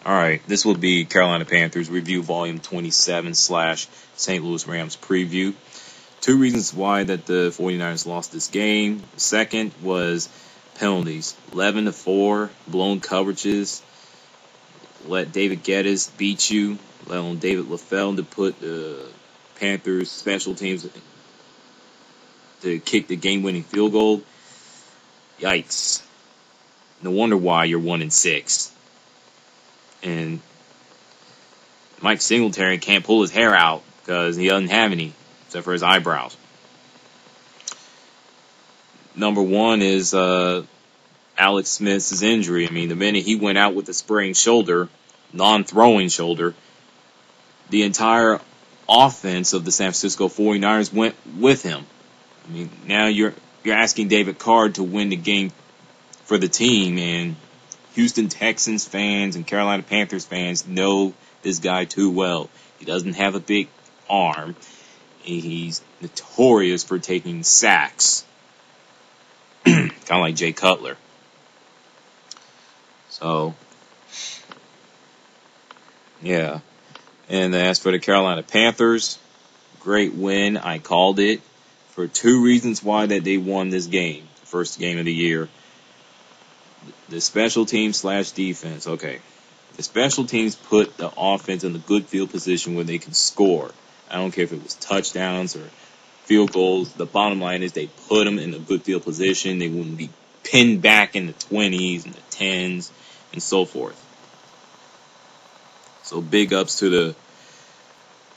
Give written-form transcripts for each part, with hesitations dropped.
Alright, this will be Carolina Panthers Review Volume 27 / St. Louis Rams Preview. Two reasons why that the 49ers lost this game. The second was penalties. 11-4, blown coverages. Let David Geddes beat you. Let alone David LaFell to put the Panthers special teams to kick the game-winning field goal. Yikes. No wonder why you're 1-6. And Mike Singletary can't pull his hair out because he doesn't have any, except for his eyebrows. Number one is Alex Smith's injury. I mean, the minute he went out with a sprained shoulder, non-throwing shoulder, the entire offense of the San Francisco 49ers went with him. I mean, now you're asking David Carr to win the game for the team, and Houston Texans fans and Carolina Panthers fans know this guy too well. He doesn't have a big arm. He's notorious for taking sacks. Kind of like Jay Cutler. So, yeah. And as for the Carolina Panthers, great win. I called it for two reasons why that they won this game. First game of the year. The special teams / defense. Okay. The special teams put the offense in a good field position where they can score. I don't care if it was touchdowns or field goals. The bottom line is they put them in a good field position. They wouldn't be pinned back in the 20s and the 10s and so forth. So big ups to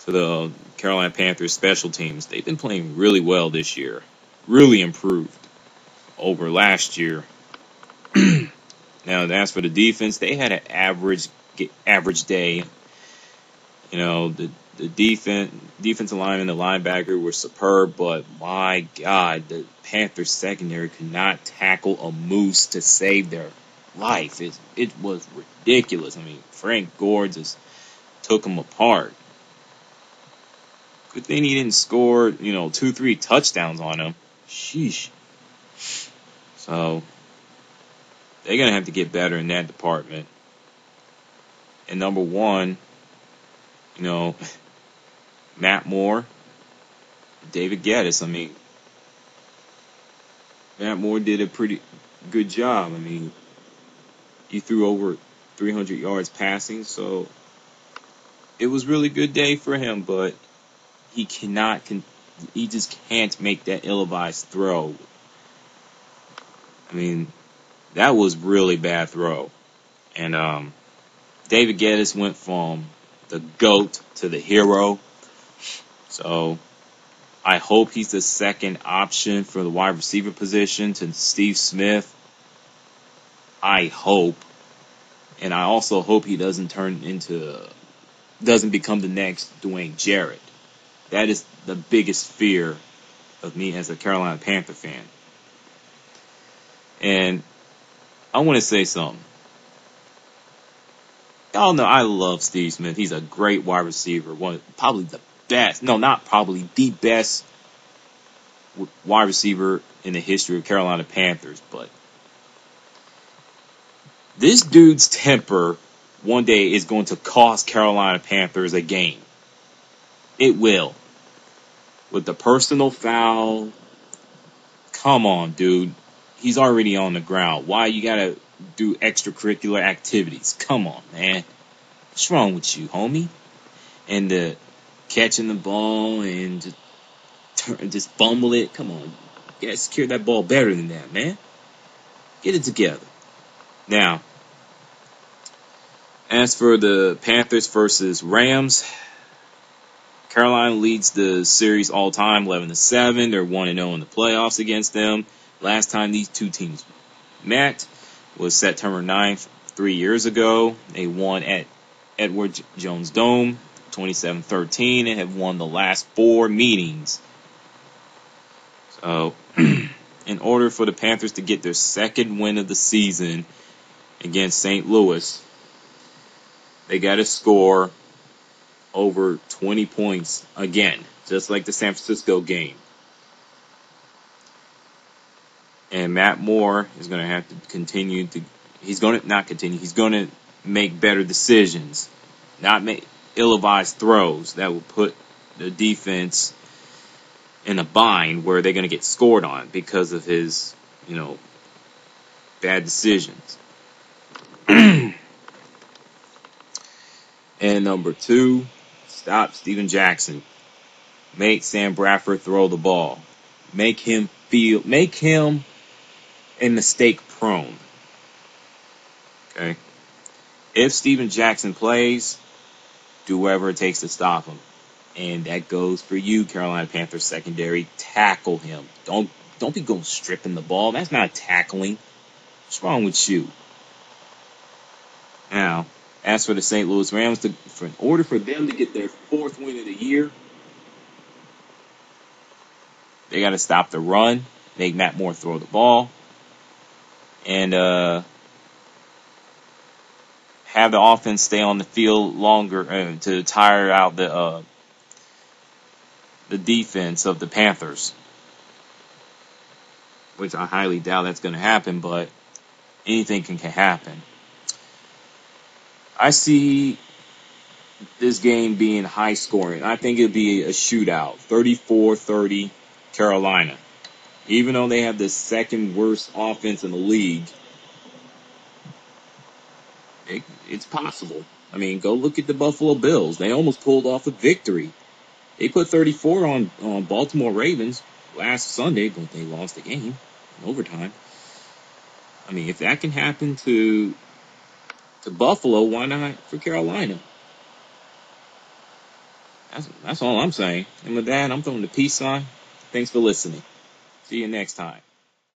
the Carolina Panthers special teams. They've been playing really well this year. Really improved over last year. Now, as for the defense, they had an average day. You know, the defensive lineman, the linebacker were superb, but my God, the Panthers secondary could not tackle a moose to save their life. It was ridiculous. I mean, Frank Gore just took them apart. Good thing he didn't score, 2-3 touchdowns on them. Sheesh. So they're going to have to get better in that department. And number one, Matt Moore, David Geddes. I mean, Matt Moore did a pretty good job. I mean, he threw over 300 yards passing, so it was a really good day for him, but he just can't make that ill-advised throw. I mean, that was really bad throw. And David Geddes went from the GOAT to the hero. So I hope he's the second option for the wide receiver position to Steve Smith. I hope. And I also hope he doesn't become the next Dwayne Jarrett. That is the biggest fear of me as a Carolina Panther fan. And I want to say something. Y'all know I love Steve Smith. He's a great wide receiver. Probably the best. No, not probably. The best wide receiver in the history of Carolina Panthers. But this dude's temper one day is going to cost Carolina Panthers a game. It will. With the personal foul. Come on, dude. He's already on the ground. Why you gotta do extracurricular activities? Come on, man. What's wrong with you, homie? And the catching the ball and just bumble it. Come on. You gotta secure that ball better than that, man. Get it together. Now, as for the Panthers versus Rams, Carolina leads the series all time, 11-7. They're 1-0 in the playoffs against them. Last time these two teams met was September 9th, 3 years ago. They won at Edward Jones Dome, 27-13, and have won the last 4 meetings. So, in order for the Panthers to get their second win of the season against St. Louis, they got to score over 20 points again, just like the San Francisco game. And Matt Moore is going to have to he's going to make better decisions, not make ill-advised throws that will put the defense in a bind where they're going to get scored on because of his, bad decisions. And number 2, stop Steven Jackson. Make Sam Bradford throw the ball. Make him a mistake prone. Okay? If Steven Jackson plays, do whatever it takes to stop him. And that goes for you, Carolina Panthers secondary. Tackle him. Don't be going stripping the ball. That's not tackling. What's wrong with you? Now, as for the St. Louis Rams, in order for them to get their 4th win of the year, they got to stop the run, make Matt Moore throw the ball, and have the offense stay on the field longer to tire out the defense of the Panthers, which I highly doubt that's going to happen, but anything can happen. I see this game being high scoring. I think it'll be a shootout, 34-30 Carolina. Even though they have the 2nd worst offense in the league, it's possible. I mean, go look at the Buffalo Bills. They almost pulled off a victory. They put 34 on Baltimore Ravens last Sunday, but they lost the game in overtime. I mean, if that can happen to Buffalo, why not for Carolina? That's all I'm saying. And with that, I'm throwing the peace sign. Thanks for listening. See you next time.